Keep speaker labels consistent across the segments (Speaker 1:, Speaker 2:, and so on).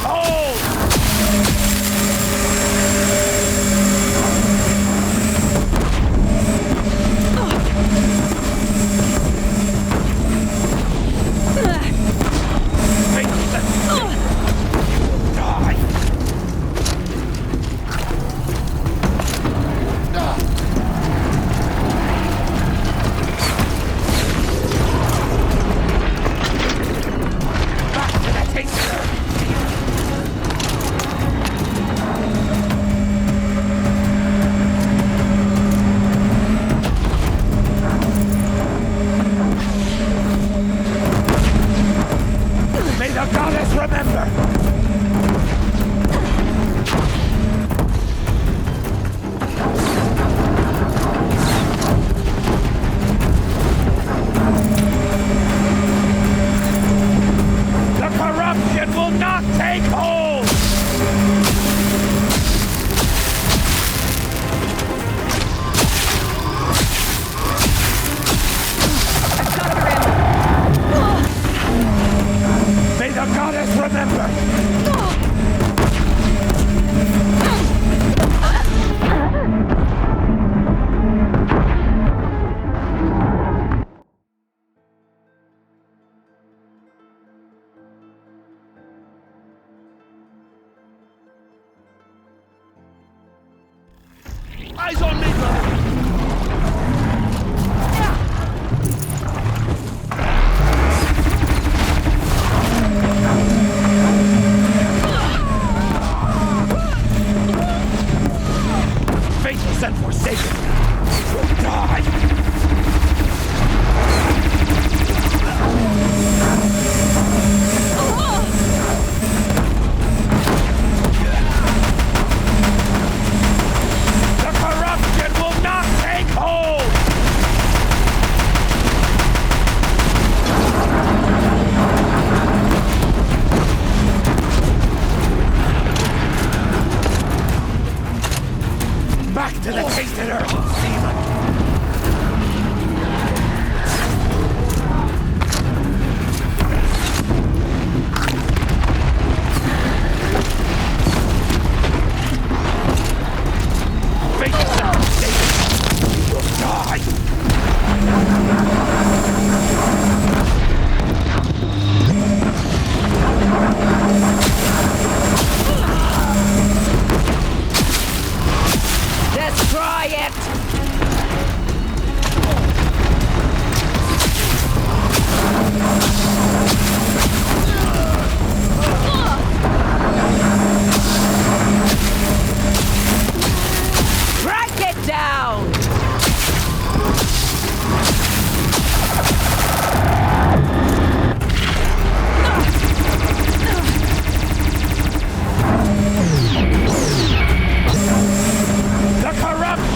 Speaker 1: hold! Eyes on me, brother! Faithless and forsaken! Die! Back to the tainted earth, demon! Fate yourself, Satan! You will die!
Speaker 2: Destroy it! Track it down!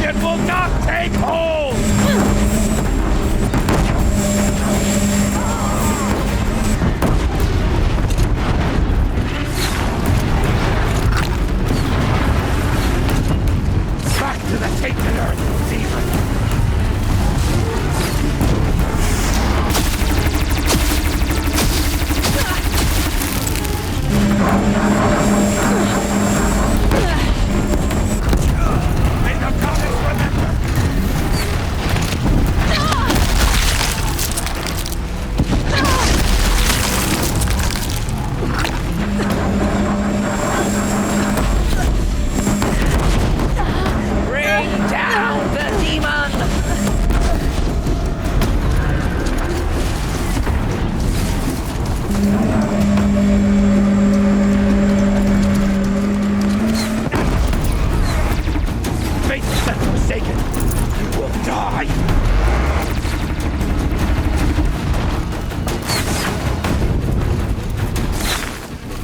Speaker 1: It will not take hold! Back to the tainted earth, demon! Faithless and forsaken, you will die!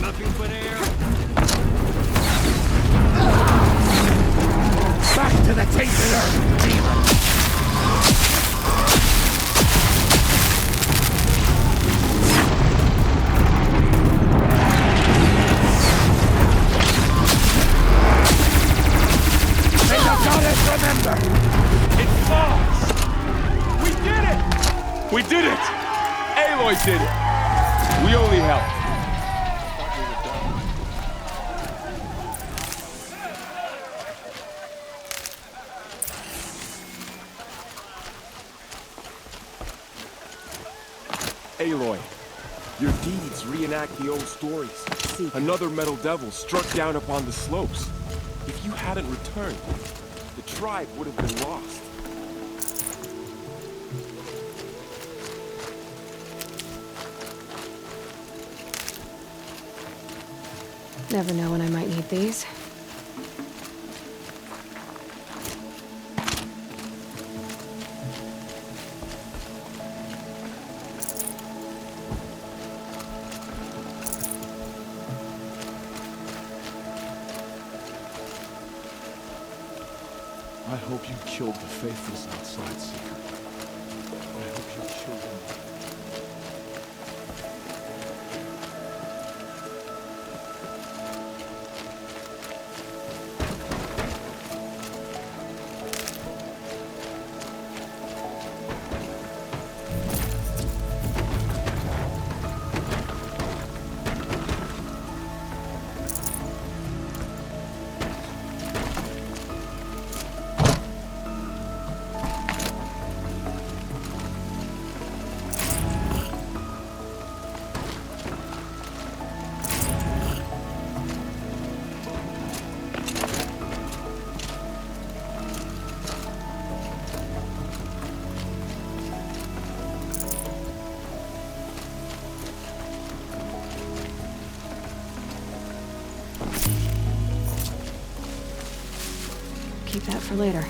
Speaker 1: Nothing but air. Back to the tainted earth, demon! May the goddess remember! It falls! We did it!
Speaker 3: We did it! Aloy did it! We only helped.
Speaker 1: Aloy, your deeds reenact the old stories. Another metal devil struck down upon the slopes. If you hadn't returned, the tribe would have been lost.
Speaker 3: Never know when I might need these.
Speaker 1: I hope you killed the faithless outside, Seeker. I hope you killed them.
Speaker 3: Keep that for later.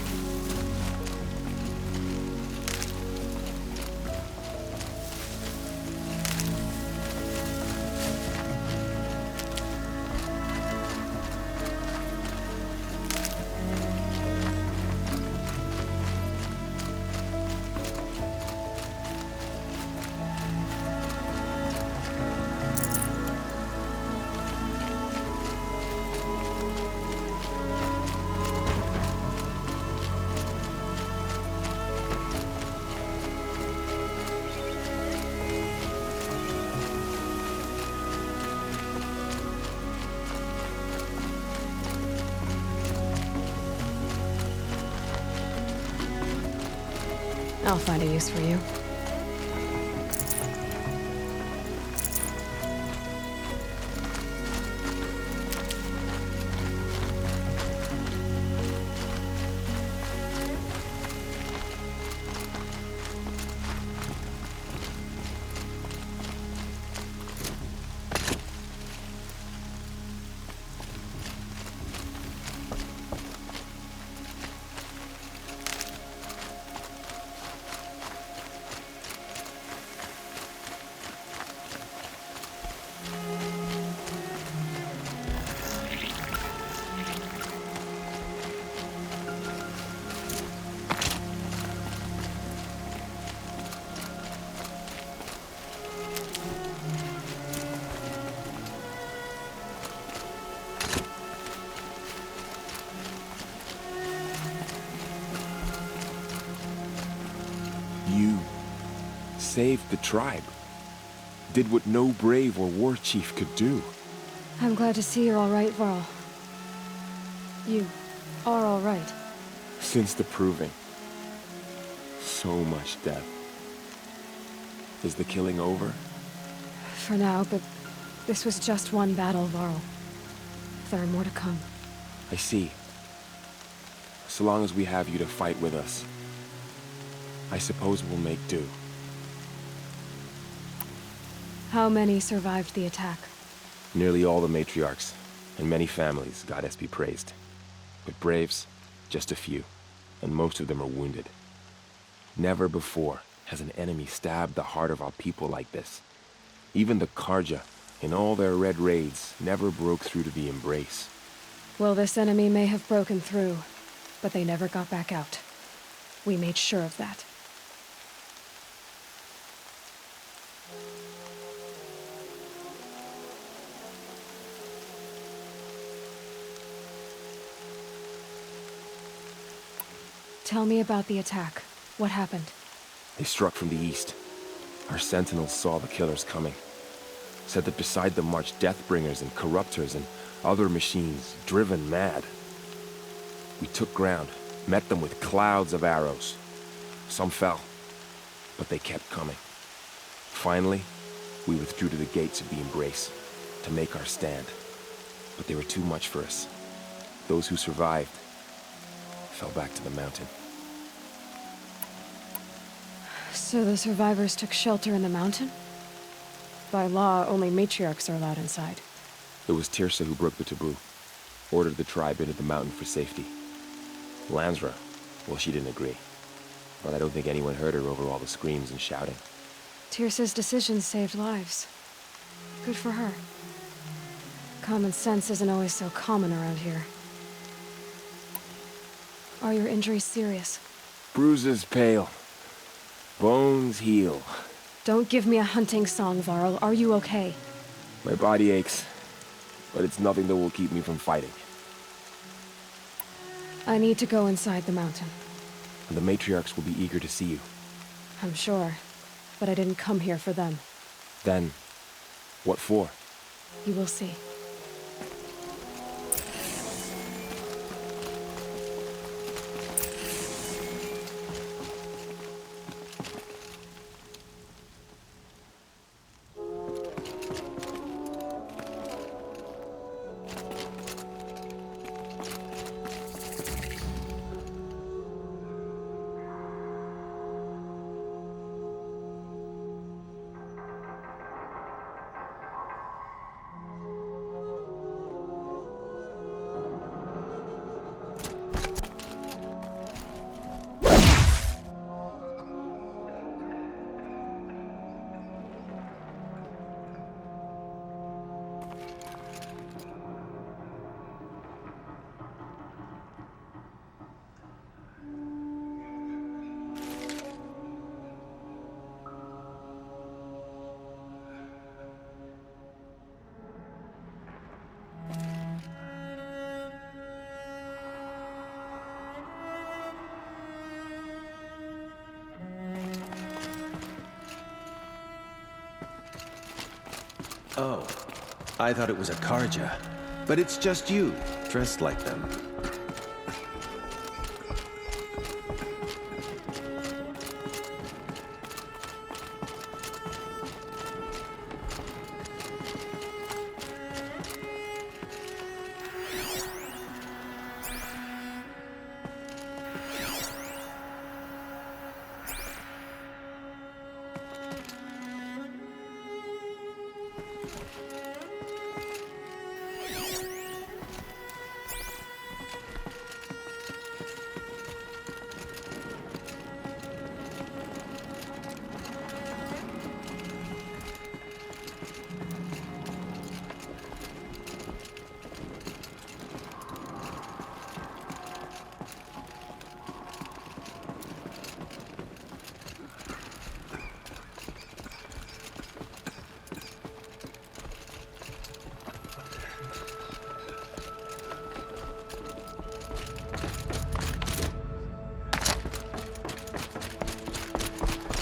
Speaker 3: I'll find a use for you.
Speaker 1: You saved the tribe. Did what no brave or war chief could do.
Speaker 3: I'm glad to see you're all right, Varl. You are all right.
Speaker 1: Since the Proving. So much death. Is the killing over?
Speaker 3: For now, but this was just one battle, Varl. There are more to come.
Speaker 1: I see. So long as we have you to fight with us, I suppose we'll make do.
Speaker 3: How many survived the attack?
Speaker 1: Nearly all the matriarchs, and many families, goddess be praised. But braves, just a few, and most of them are wounded. Never before has an enemy stabbed the heart of our people like this. Even the Carja, in all their red raids, never broke through to the Embrace.
Speaker 3: Well, this enemy may have broken through, but they never got back out. We made sure of that. Tell me about the attack. What happened?
Speaker 1: They struck from the east. Our sentinels saw the killers coming. Said that beside them marched Deathbringers and Corruptors and other machines, driven mad. We took ground, met them with clouds of arrows. Some fell, but they kept coming. Finally, we withdrew to the gates of the Embrace to make our stand. But they were too much for us. Those who survived fell back to the mountain.
Speaker 3: So the survivors took shelter in the mountain? By law, only matriarchs are allowed inside.
Speaker 1: It was Tirsa who broke the taboo, ordered the tribe into the mountain for safety. Lansra, well, she didn't agree. But I don't think anyone heard her over all the screams and shouting.
Speaker 3: Tirsa's decision saved lives. Good for her. Common sense isn't always so common around here. Are your injuries serious?
Speaker 1: Bruises pale. Bones heal.
Speaker 3: Don't give me a hunting song, Varl. Are you okay?
Speaker 1: My body aches, but it's nothing that will keep me from fighting.
Speaker 3: I need to go inside the mountain.
Speaker 1: And the matriarchs will be eager to see you.
Speaker 3: I'm sure, but I didn't come here for them.
Speaker 1: Then, what for?
Speaker 3: You will see.
Speaker 4: Oh, I thought it was a Karja. But it's just you, dressed like them.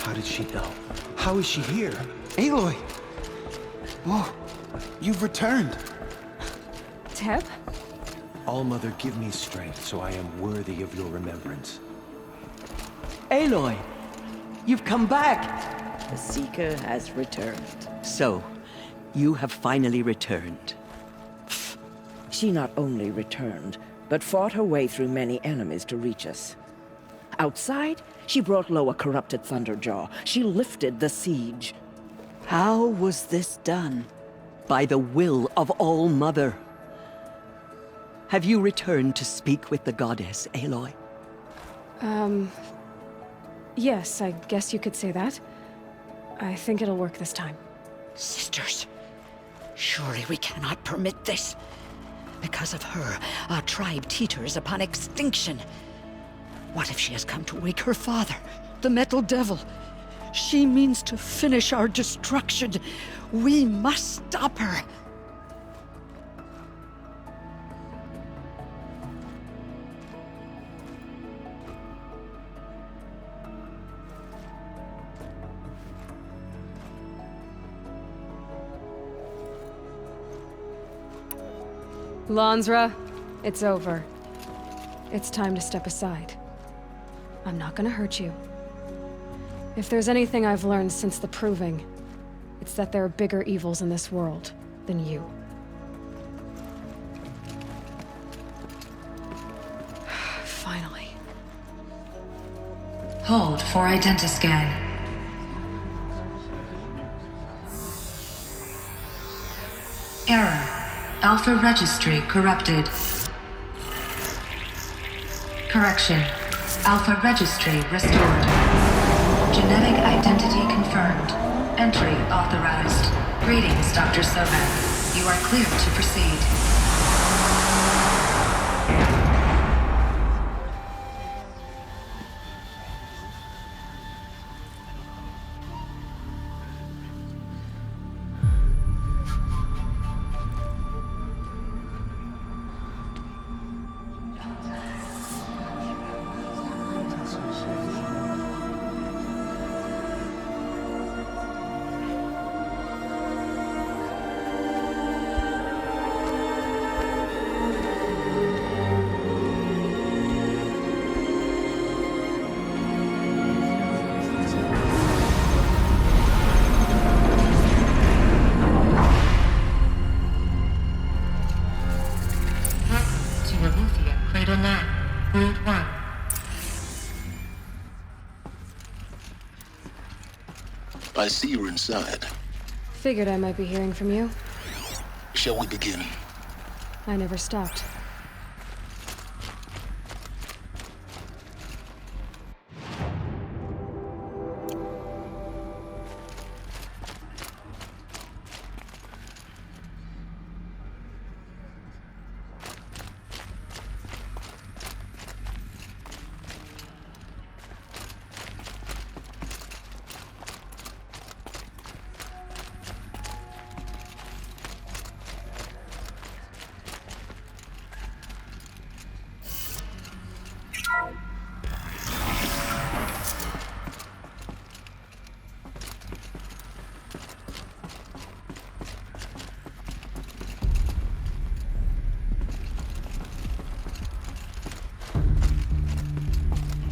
Speaker 4: How did she know? How is she here?
Speaker 5: Aloy! Oh, you've returned.
Speaker 3: Teb?
Speaker 4: All-Mother, give me strength so I am worthy of your remembrance.
Speaker 2: Aloy, you've come back. The Seeker has returned.
Speaker 6: So, you have finally returned.
Speaker 2: She not only returned, but fought her way through many enemies to reach us. Outside, she brought low a corrupted Thunderjaw. She lifted the siege.
Speaker 6: How was this done? By the will of All-Mother. Have you returned to speak with the goddess, Aloy?
Speaker 3: Yes, I guess you could say that. I think it'll work this time.
Speaker 7: Sisters, surely we cannot permit this. Because of her, our tribe teeters upon extinction. What if she has come to wake her father, the Metal Devil? She means to finish our destruction. We must stop her.
Speaker 3: Lansra, it's over. It's time to step aside. I'm not gonna hurt you. If there's anything I've learned since the Proving, It's that there are bigger evils in this world than you. Finally.
Speaker 8: Hold for identiscan. Error. Alpha registry corrupted. Correction. Alpha registry restored. Genetic identity confirmed. Entry authorized. Greetings, Dr. Sovan. You are clear to proceed.
Speaker 9: I see you're inside.
Speaker 3: Figured I might be hearing from you.
Speaker 9: Shall we begin?
Speaker 3: I never stopped.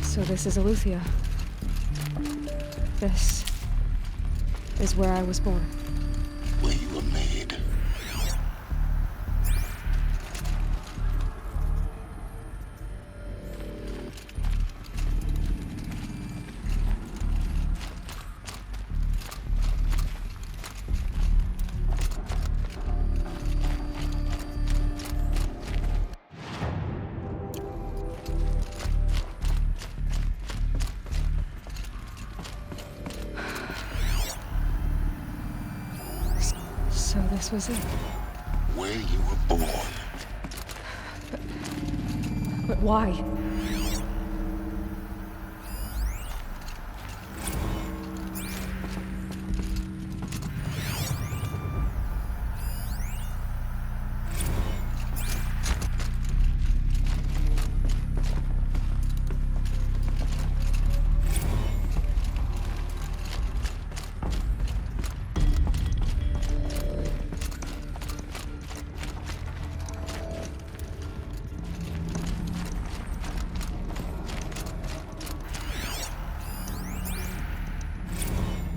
Speaker 3: So this is Eleuthia. This is where I was born.
Speaker 9: Where you were made.
Speaker 3: So this was it.
Speaker 9: Where you were born.
Speaker 3: But why?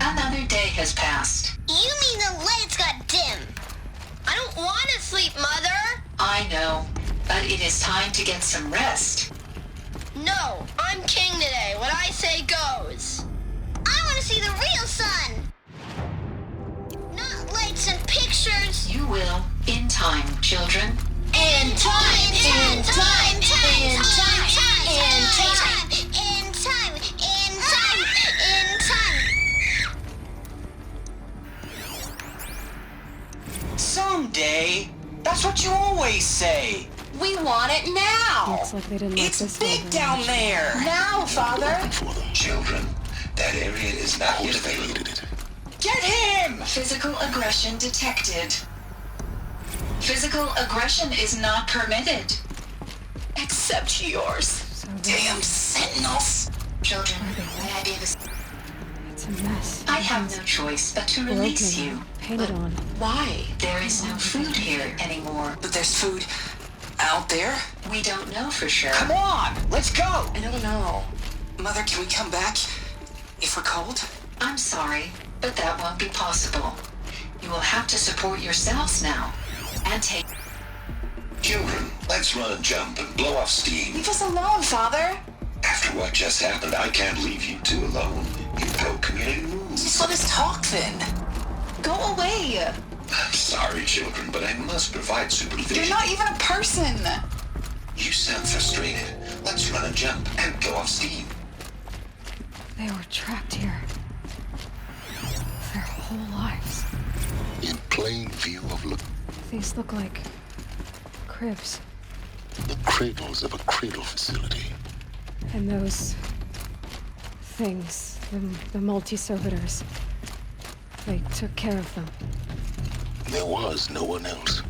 Speaker 8: Another day has passed.
Speaker 10: You mean the lights got dim? I don't want to sleep, Mother!
Speaker 8: I know, but it is time to get some rest.
Speaker 10: No, I'm king today. What I say goes. I want to see the real sun! Not lights and pictures!
Speaker 8: You will, in time, children.
Speaker 10: In time! In time! In time! In time! In time! In time! In time! In time!
Speaker 11: Someday. That's what you always say. We want it now.
Speaker 3: Looks like they didn't like
Speaker 11: It's
Speaker 3: this
Speaker 11: big
Speaker 3: one very
Speaker 11: down
Speaker 3: much.
Speaker 11: there. Now, Father.
Speaker 9: For them. Children, that area is not yet available.
Speaker 11: Get him!
Speaker 8: Physical aggression detected. Physical aggression is not permitted.
Speaker 11: Except yours.
Speaker 3: So
Speaker 11: Damn sentinels.
Speaker 8: Children, may I be this?
Speaker 3: it's a mess.
Speaker 8: I have no choice but to release
Speaker 3: Broken.
Speaker 8: you.
Speaker 3: Painted
Speaker 8: But
Speaker 3: on.
Speaker 8: why? There is no food here anymore.
Speaker 11: But there's food out there?
Speaker 8: We don't know for sure.
Speaker 11: Come on, let's go.
Speaker 8: I don't know.
Speaker 11: Mother, can we come back if we're cold?
Speaker 8: I'm sorry, But that won't be possible. You will have to support yourselves now. And take...
Speaker 9: Children, let's run and jump and blow off steam.
Speaker 11: Leave us alone, Father.
Speaker 9: After what just happened, I can't leave you two alone. You broke community rules.
Speaker 11: Just let us talk then. Go away.
Speaker 9: I'm sorry, children, but I must provide supervision.
Speaker 11: You're not even a person.
Speaker 9: You sound frustrated. Let's run and jump and blow off steam.
Speaker 3: They were trapped here. Their whole lives.
Speaker 12: In plain view of
Speaker 3: These look like cribs.
Speaker 12: the cradles of a cradle facility.
Speaker 3: And those things, the multi-servitors, they took care of them.
Speaker 12: There was no one else.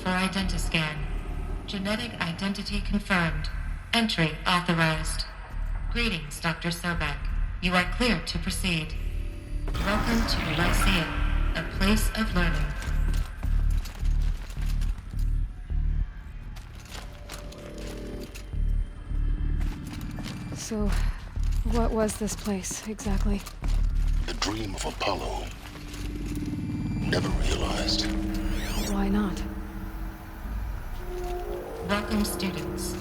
Speaker 13: For identiscan. Genetic identity confirmed. Entry authorized. Greetings, Dr. Sobek. You are cleared to proceed. Welcome to Lyceum, a place of learning.
Speaker 3: So, what was this place, exactly?
Speaker 12: The dream of Apollo. Never realized.
Speaker 3: Why not?
Speaker 13: Welcome, students.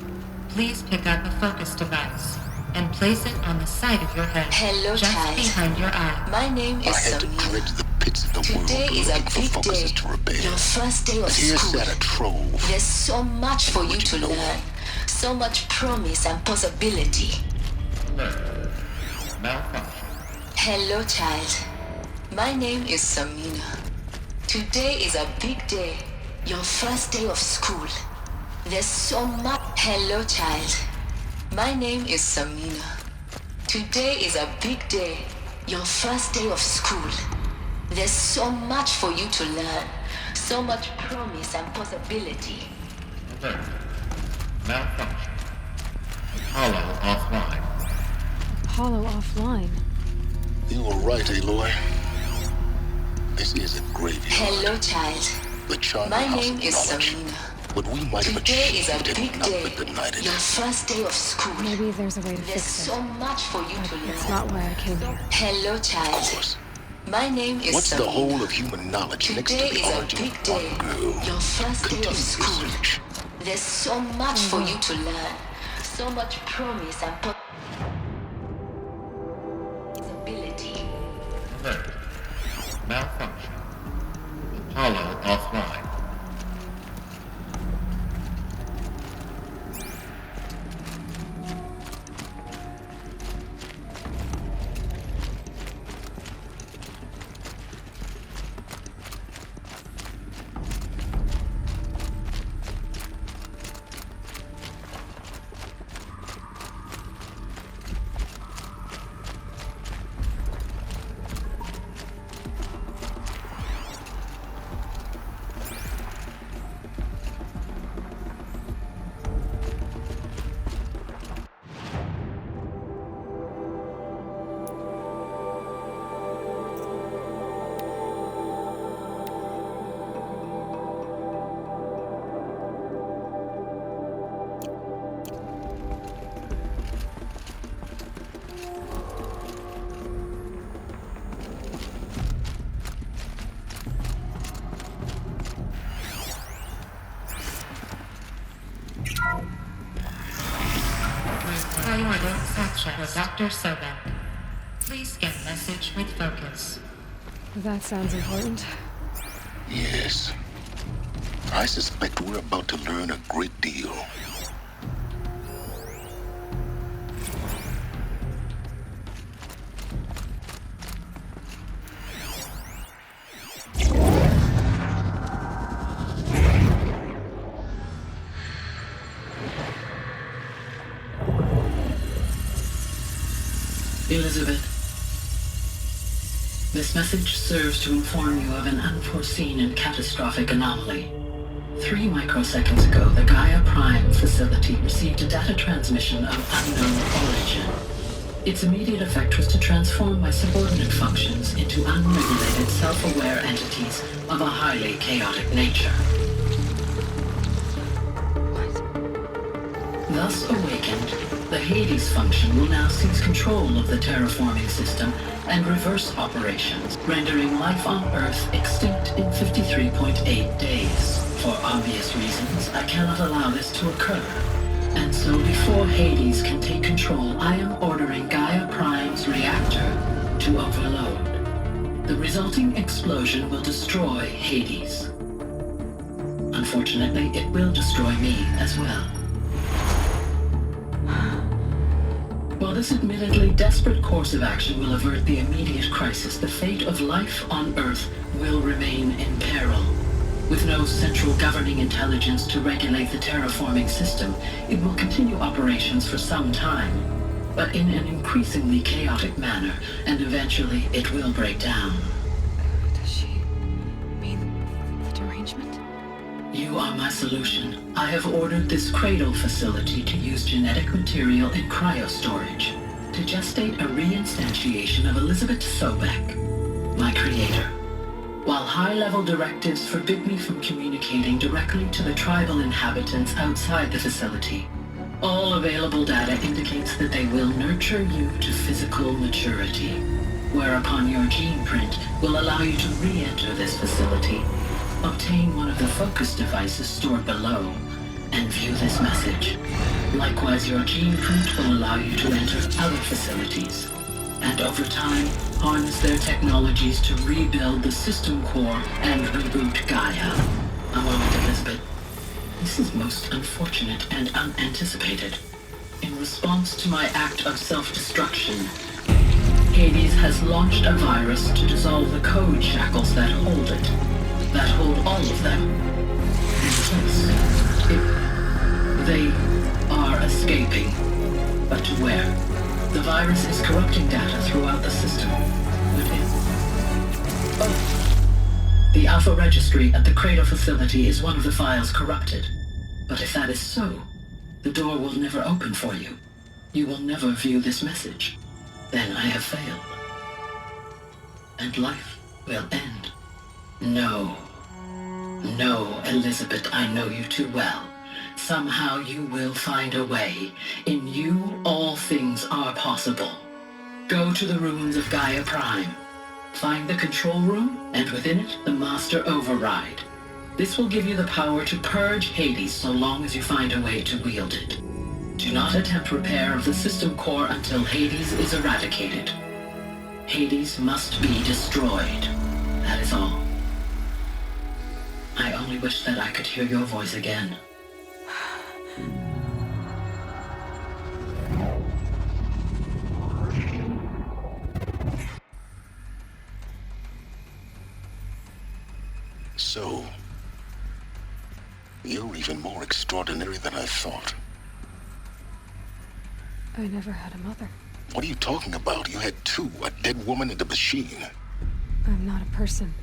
Speaker 13: Please pick up a focus device and place it on the side of your head.
Speaker 14: Hello,
Speaker 13: just
Speaker 14: child.
Speaker 13: behind your eye.
Speaker 14: My name is
Speaker 12: I had to
Speaker 14: Samina.
Speaker 12: dredge the pits of the
Speaker 14: Today
Speaker 12: world
Speaker 14: is a
Speaker 12: looking for
Speaker 14: big
Speaker 12: focuses
Speaker 14: day.
Speaker 12: to repair.
Speaker 14: Your first day of
Speaker 12: But here
Speaker 14: school.
Speaker 12: sat a trove.
Speaker 14: There's so much for you to
Speaker 12: know?
Speaker 14: learn. So much promise and possibility.
Speaker 13: Malfunction.
Speaker 14: Hello, child. My name is Samina. Today is a big day. Your first day of school. There's so much. Hello, child. My name is Samina. Today is a big day. Your first day of school. There's so much for you to learn. So much promise and possibility.
Speaker 13: Alert. Malfunction. Hollow offline.
Speaker 3: Hollow offline.
Speaker 12: You were right, Aloy. This is a graveyard.
Speaker 14: Hello, child.
Speaker 12: The charnel
Speaker 14: My
Speaker 12: house
Speaker 14: name
Speaker 12: of
Speaker 14: is
Speaker 12: knowledge.
Speaker 14: Samina.
Speaker 12: What we might have
Speaker 14: Today is a
Speaker 12: achieved
Speaker 14: big
Speaker 12: had not
Speaker 14: day.
Speaker 12: been denied
Speaker 14: Your first day of school.
Speaker 3: Maybe there's a way to
Speaker 14: There's
Speaker 3: fix it.
Speaker 14: so much for you to learn.
Speaker 3: It's not why I came here.
Speaker 14: Hello, child. My name is
Speaker 12: What's
Speaker 14: Samina.
Speaker 12: the whole of human knowledge next to
Speaker 14: Today
Speaker 12: the
Speaker 14: is a
Speaker 12: origin
Speaker 14: big
Speaker 12: of
Speaker 14: day.
Speaker 12: one girl?
Speaker 14: Your first day of
Speaker 12: Continued
Speaker 14: school.
Speaker 12: research.
Speaker 14: There's so much for you to learn. So much promise and possibility.
Speaker 13: Alert. Malfunction. Hollow offline. Priority section for Dr. Sobek. Please get message with focus.
Speaker 3: That sounds important.
Speaker 12: Yes. I suspect we're about to learn a great deal.
Speaker 15: Elizabeth, this message serves to inform you of an unforeseen and catastrophic anomaly. 3 microseconds ago, the Gaia Prime facility received a data transmission of unknown origin. Its immediate effect was to transform my subordinate functions into unregulated, self-aware entities of a highly chaotic nature. Thus awakened, the Hades function will now seize control of the terraforming system and reverse operations, rendering life on Earth extinct in 53.8 days. For obvious reasons, I cannot allow this to occur. And so before Hades can take control, I am ordering Gaia Prime's reactor to overload. The resulting explosion will destroy Hades. Unfortunately, it will destroy me as well. While this admittedly desperate course of action will avert the immediate crisis, the fate of life on Earth will remain in peril. With no central governing intelligence to regulate the terraforming system, it will continue operations for some time, but in an increasingly chaotic manner, and eventually it will break down.
Speaker 3: Does she mean the derangement?
Speaker 15: You are my solution. I have ordered this cradle facility to use genetic material in cryostorage to gestate a reinstantiation of Elizabeth Sobek, my creator. While high-level directives forbid me from communicating directly to the tribal inhabitants outside the facility, all available data indicates that they will nurture you to physical maturity, whereupon your gene print will allow you to re-enter this facility, obtain one of the focus devices stored below, and view this message. Likewise, your gene print will allow you to enter other facilities, and over time, harness their technologies to rebuild the system core and reboot Gaia. A moment, Elizabeth. This is most unfortunate and unanticipated. In response to my act of self-destruction, Hades has launched a virus to dissolve the code shackles that hold it, that hold all of them in place. They are escaping, but to where? The virus is corrupting data throughout the system. The Alpha Registry at the Cradle facility is one of the files corrupted. But if that is so, the door will never open for you. You will never view this message. Then I have failed. And life will end. No. No, Elizabeth, I know you too well. Somehow you will find a way. In you, all things are possible. Go to the ruins of Gaia Prime. Find the control room, and within it, the Master Override. This will give you the power to purge Hades so long as you find a way to wield it. Do not attempt repair of the system core until Hades is eradicated. Hades must be destroyed. That is all. I only wish that I could hear your voice again.
Speaker 12: So, you're even more extraordinary than I thought.
Speaker 3: I never had a mother.
Speaker 12: What are you talking about? You had 2, a dead woman and a machine.
Speaker 3: I'm not a person.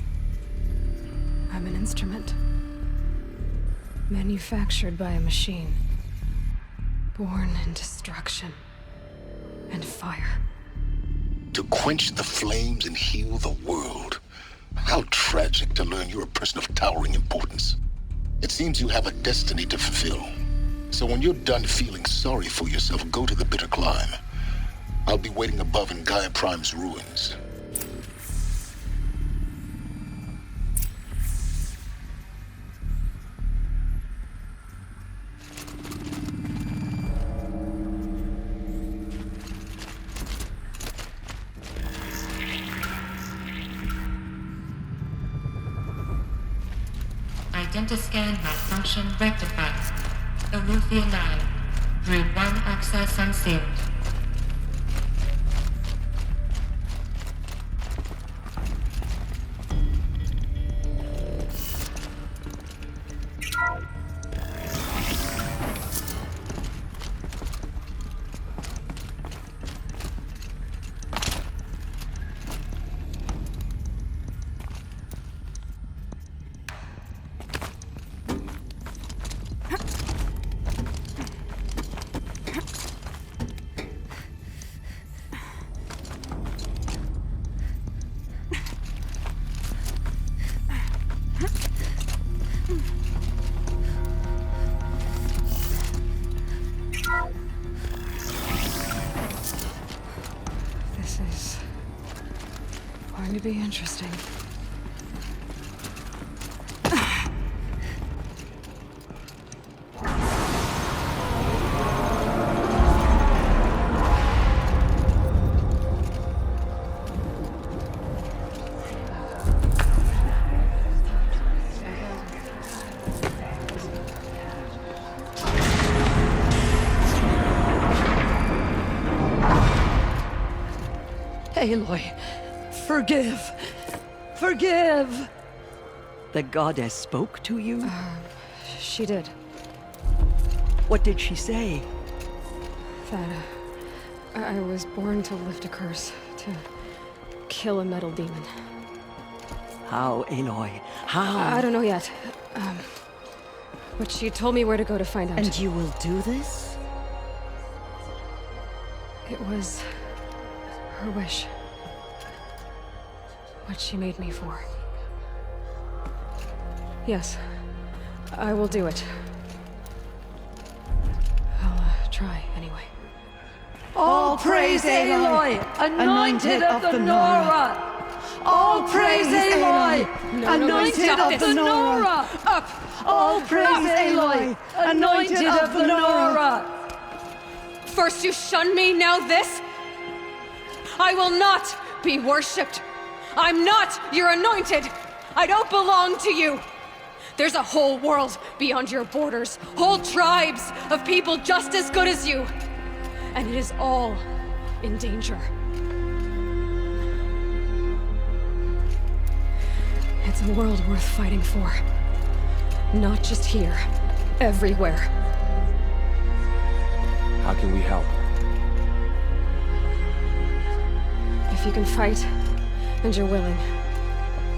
Speaker 3: I'm an instrument. Manufactured by a machine. Born in destruction and fire.
Speaker 12: To quench the flames and heal the world. How tragic to learn you're a person of towering importance. It seems you have a destiny to fulfill. So when you're done feeling sorry for yourself, go to the bitter climb. I'll be waiting above in Gaia Prime's ruins.
Speaker 13: Identiscan malfunction rectified. Eleuthia 9. Route 1 access unsealed.
Speaker 3: Should be interesting.
Speaker 6: Aloy, forgive! Forgive! The goddess spoke to you?
Speaker 3: She did.
Speaker 6: What did she say?
Speaker 3: That I was born to lift a curse, to kill a metal demon.
Speaker 6: How, Aloy? How?
Speaker 3: I don't know yet. But she told me where to go to find out.
Speaker 2: And you will do this?
Speaker 3: It was her wish. What she made me for. Yes, I will do it. I'll try anyway.
Speaker 6: All praise Aloy, anointed of the Nora! All praise Aloy, anointed of the Nora!
Speaker 3: Up!
Speaker 6: All praise Aloy, anointed of the Nora!
Speaker 3: First you shun me, now this? I will not be worshipped. I'm not your anointed. I don't belong to you. There's a whole world beyond your borders, whole tribes of people just as good as you. And it is all in danger. It's a world worth fighting for. Not just here, everywhere.
Speaker 1: How can we help?
Speaker 3: If you can fight, and you're willing,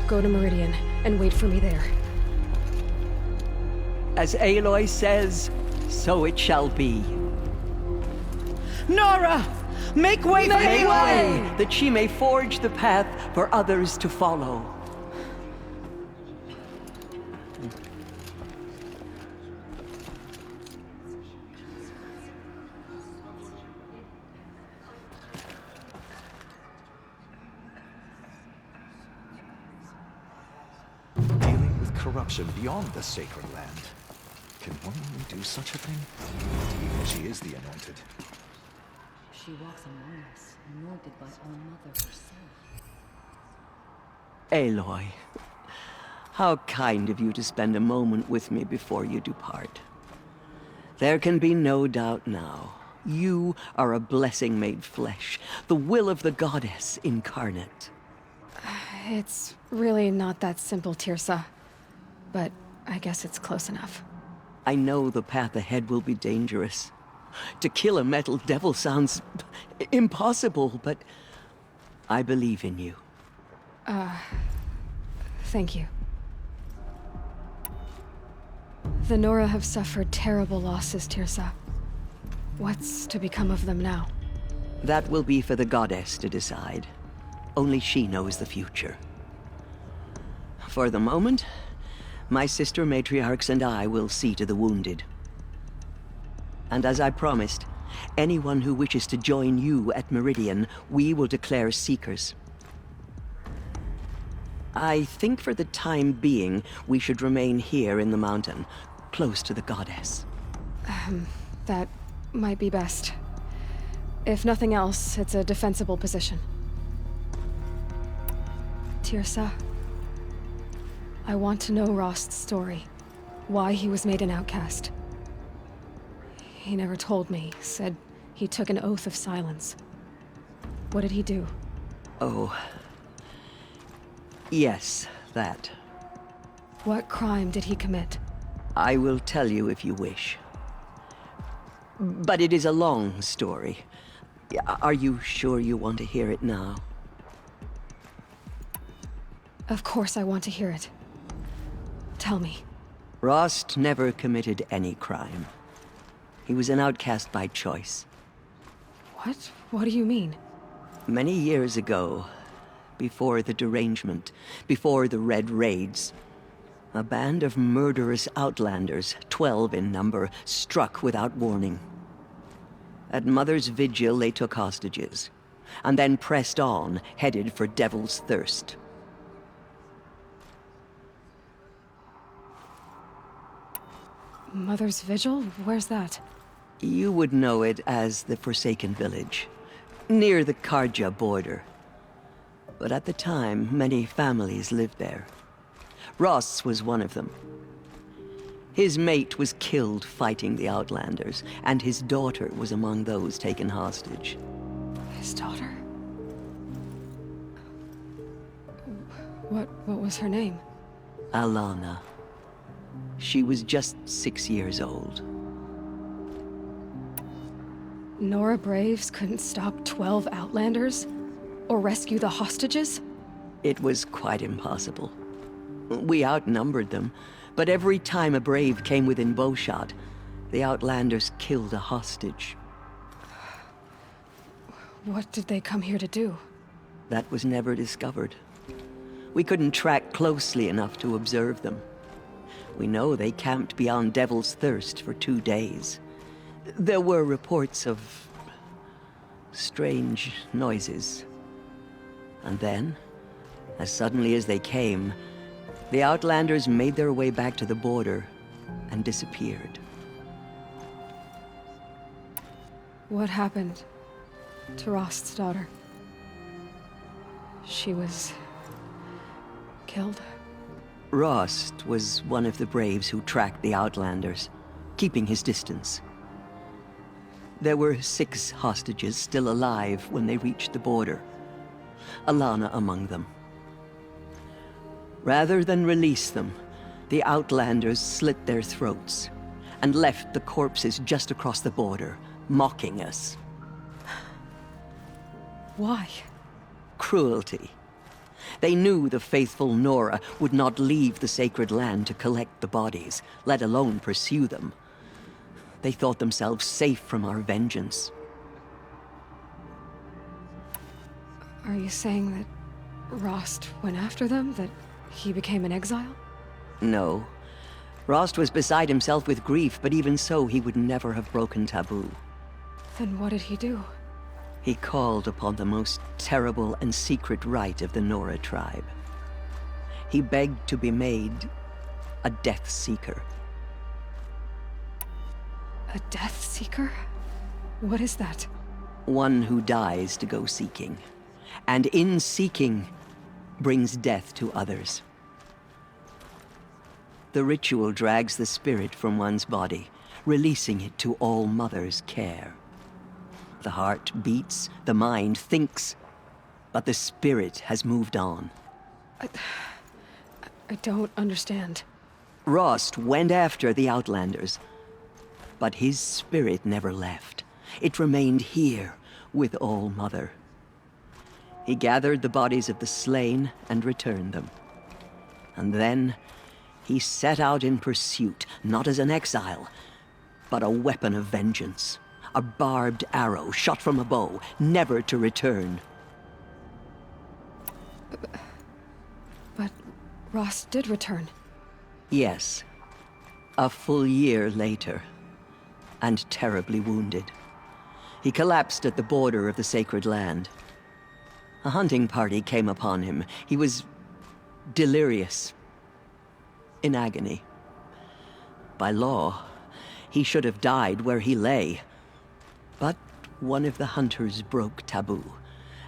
Speaker 3: go to Meridian and wait for me there.
Speaker 6: As Aloy says, so it shall be.
Speaker 2: Nora! Make way for
Speaker 6: Make
Speaker 2: Aloy!
Speaker 6: way, that she may forge the path for others to follow.
Speaker 16: Dealing with corruption beyond the sacred land. Can one really do such a thing? Even if she is the anointed.
Speaker 17: She walks among us, anointed by All-Mother herself.
Speaker 6: Aloy, how kind of you to spend a moment with me before you depart. There can be no doubt now. You are a blessing made flesh, the will of the goddess incarnate.
Speaker 3: It's really not that simple, Teersa. But I guess it's close enough.
Speaker 6: I know the path ahead will be dangerous. To kill a metal devil sounds impossible, but I believe in you.
Speaker 3: Thank you. The Nora have suffered terrible losses, Teersa. What's to become of them now?
Speaker 6: That will be for the goddess to decide. Only she knows the future. For the moment, my sister matriarchs and I will see to the wounded. And as I promised, anyone who wishes to join you at Meridian, we will declare seekers. I think for the time being, we should remain here in the mountain, close to the goddess.
Speaker 3: That might be best. If nothing else, it's a defensible position. Teersa, I want to know Rost's story. Why he was made an outcast. He never told me, said he took an oath of silence. What did he do?
Speaker 6: Oh. Yes, that.
Speaker 3: What crime did he commit?
Speaker 6: I will tell you if you wish. But it is a long story. Are you sure you want to hear it now?
Speaker 3: Of course I want to hear it. Tell me.
Speaker 6: Rost never committed any crime. He was an outcast by choice.
Speaker 3: What? What do you mean?
Speaker 6: Many years ago, before the derangement, before the Red Raids, a band of murderous outlanders, 12 in number, struck without warning. At Mother's vigil, they took hostages. and then pressed on, headed for Devil's Thirst.
Speaker 3: Mother's Vigil? Where's that?
Speaker 6: You would know it as the Forsaken Village, near the Karja border. But at the time, many families lived there. Ross was one of them. His mate was killed fighting the Outlanders, and his daughter was among those taken hostage.
Speaker 3: His daughter? What was her name?
Speaker 6: Alana. She was just 6 years old.
Speaker 3: Nora Braves couldn't stop 12 Outlanders? Or rescue the hostages?
Speaker 6: It was quite impossible. We outnumbered them, but every time a Brave came within bowshot, the Outlanders killed a hostage.
Speaker 3: What did they come here to do?
Speaker 6: That was never discovered. We couldn't track closely enough to observe them. We know they camped beyond Devil's Thirst for 2 days. There were reports of strange noises. And then, as suddenly as they came, the Outlanders made their way back to the border and disappeared.
Speaker 3: What happened to Rost's daughter? She was killed?
Speaker 6: Rost was one of the Braves who tracked the Outlanders, keeping his distance. There were 6 hostages still alive when they reached the border, Alana among them. Rather than release them, the Outlanders slit their throats and left the corpses just across the border, mocking us.
Speaker 3: Why?
Speaker 6: Cruelty. They knew the faithful Nora would not leave the sacred land to collect the bodies, let alone pursue them. They thought themselves safe from our vengeance.
Speaker 3: Are you saying that Rost went after them? That he became an exile?
Speaker 6: No. Rost was beside himself with grief, but even so, he would never have broken taboo.
Speaker 3: Then what did he do?
Speaker 6: He called upon the most terrible and secret rite of the Nora tribe. He begged to be made a Death Seeker.
Speaker 3: A Death Seeker? What is that?
Speaker 6: One who dies to go seeking, and in seeking, brings death to others. The ritual drags the spirit from one's body, releasing it to All Mother's care. The heart beats, the mind thinks, but the spirit has moved on.
Speaker 3: I don't understand.
Speaker 6: Rost went after the Outlanders, but his spirit never left. It remained here with All Mother. He gathered the bodies of the slain and returned them. And then he set out in pursuit, not as an exile, but a weapon of vengeance. A barbed arrow shot from a bow, never to return.
Speaker 3: But Rost did return.
Speaker 6: Yes. A full year later. And terribly wounded. He collapsed at the border of the sacred land. A hunting party came upon him. He was delirious. In agony. By law, he should have died where he lay. But one of the hunters broke taboo,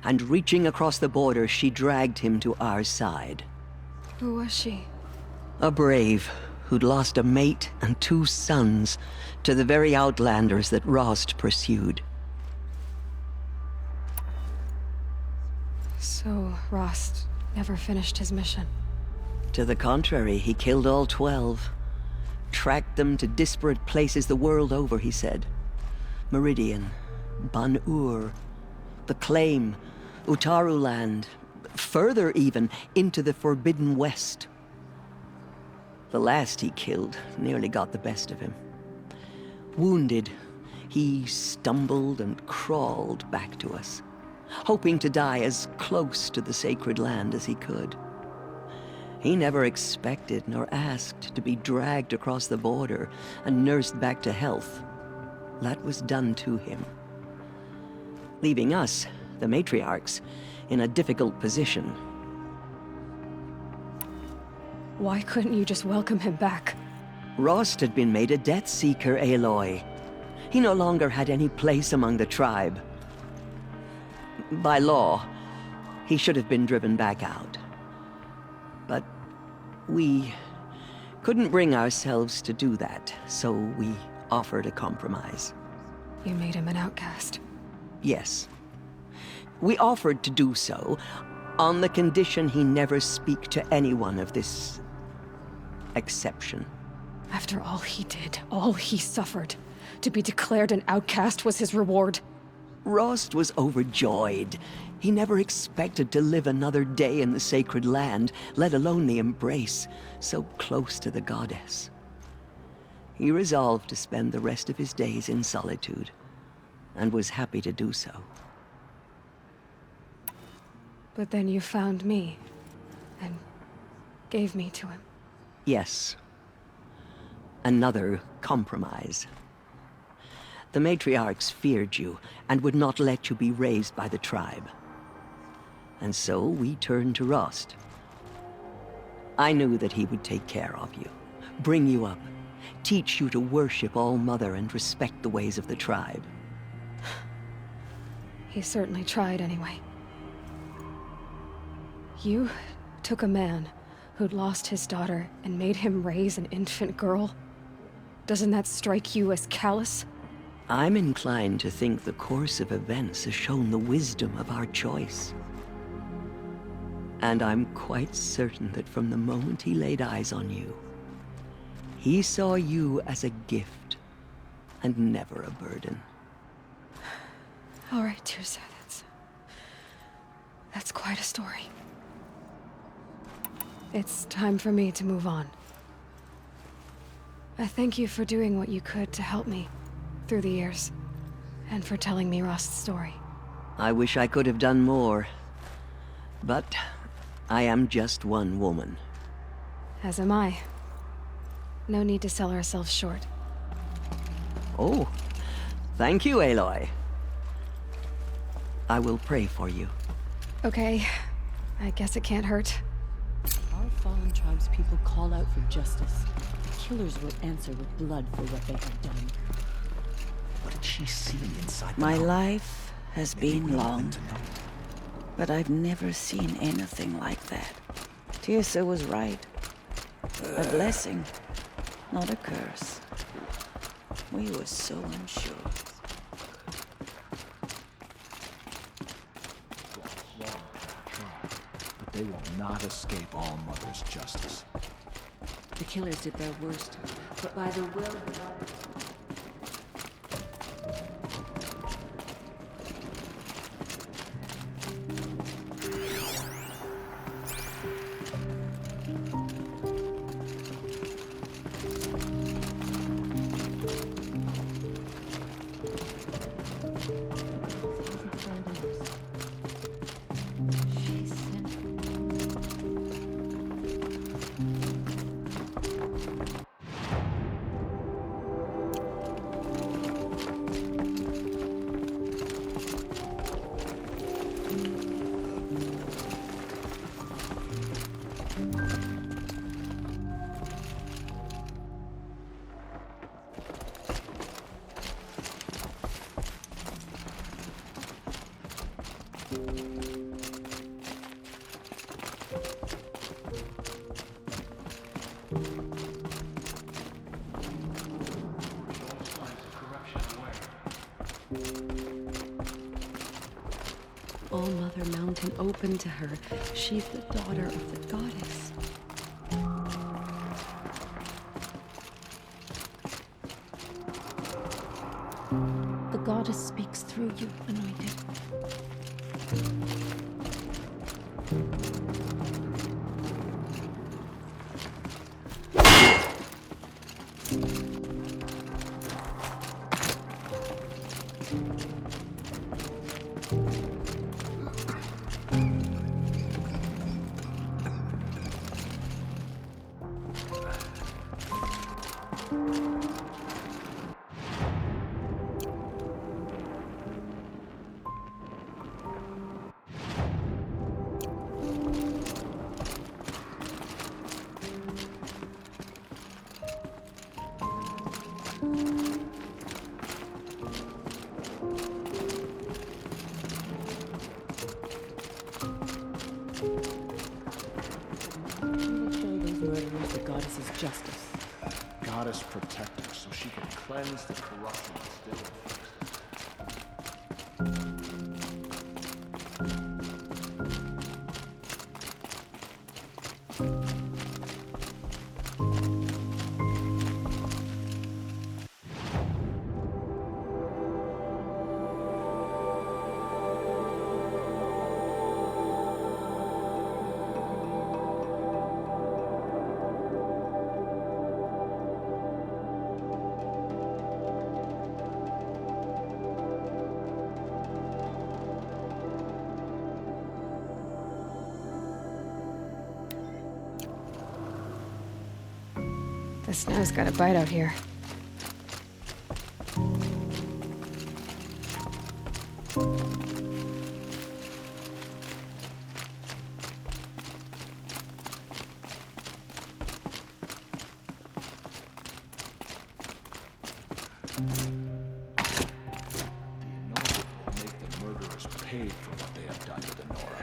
Speaker 6: and reaching across the border, she dragged him to our side.
Speaker 3: Who was she?
Speaker 6: A Brave who'd lost a mate and 2 sons to the very Outlanders that Rost pursued.
Speaker 3: So Rost never finished his mission?
Speaker 6: To the contrary, he killed all 12. Tracked them to disparate places the world over, he said. Meridian, Ban-Ur, the Claim, Utaru Land, further even, into the Forbidden West. The last he killed nearly got the best of him. Wounded, he stumbled and crawled back to us, hoping to die as close to the sacred land as he could. He never expected nor asked to be dragged across the border and nursed back to health. That was done to him. Leaving us the matriarchs in a difficult position.
Speaker 3: Why couldn't you just welcome him back?
Speaker 6: Rost had been made a Death Seeker, Aloy. He no longer had any place among the tribe. By law, he should have been driven back out. But we couldn't bring ourselves to do that, so we offered a compromise.
Speaker 3: You made him an outcast.
Speaker 6: Yes. We offered to do so on the condition he never speak to anyone of this exception.
Speaker 3: After all he did, all he suffered, to be declared an outcast was his reward.
Speaker 6: Rost was overjoyed. He never expected to live another day in the sacred land, let alone the embrace, so close to the goddess. He resolved to spend the rest of his days in solitude, and was happy to do so.
Speaker 3: But then you found me, and gave me to him.
Speaker 6: Yes. Another compromise. The matriarchs feared you, and would not let you be raised by the tribe. And so we turned to Rost. I knew that he would take care of you, bring you up, teach you to worship All-Mother and respect the ways of the tribe.
Speaker 3: He certainly tried anyway. You took a man who'd lost his daughter and made him raise an infant girl? Doesn't that strike you as callous?
Speaker 6: I'm inclined to think the course of events has shown the wisdom of our choice. And I'm quite certain that from the moment he laid eyes on you, he saw you as a gift and never a burden.
Speaker 3: All right, Teersa, that's quite a story. It's time for me to move on. I thank you for doing what you could to help me through the years, and for telling me Rost's story.
Speaker 6: I wish I could have done more, but I am just one woman.
Speaker 3: As am I. No need to sell ourselves short.
Speaker 6: Oh, thank you, Aloy. I will pray for you.
Speaker 3: Okay, I guess it can't hurt.
Speaker 17: Our fallen tribespeople call out for justice. The killers will answer with blood for what they have done.
Speaker 16: What did she see inside
Speaker 18: My life has been long, but I've never seen anything like that. Teersa was right. A blessing, not a curse. We were so unsure.
Speaker 16: But they will not escape All-Mother's justice.
Speaker 17: The killers did their worst, but by the will of God. All-Mother Mountain open to her. She's the daughter of the goddess. The goddess speaks through you, Anointed. The goddess's justice.
Speaker 16: Goddess protect her so she can cleanse the corruption that's still
Speaker 19: The snow's got a bite out here.
Speaker 16: make the murderers pay for what they have done to the Nora.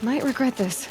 Speaker 19: Might regret this.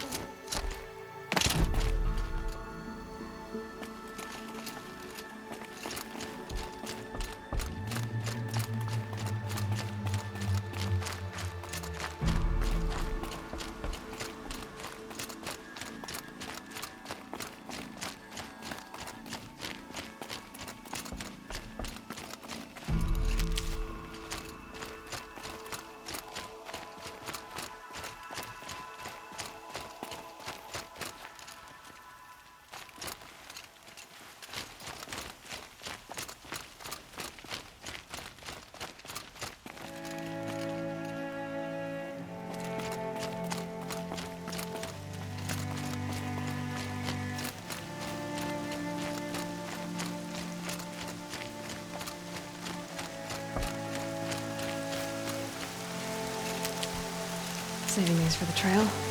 Speaker 19: Saving these for the trail.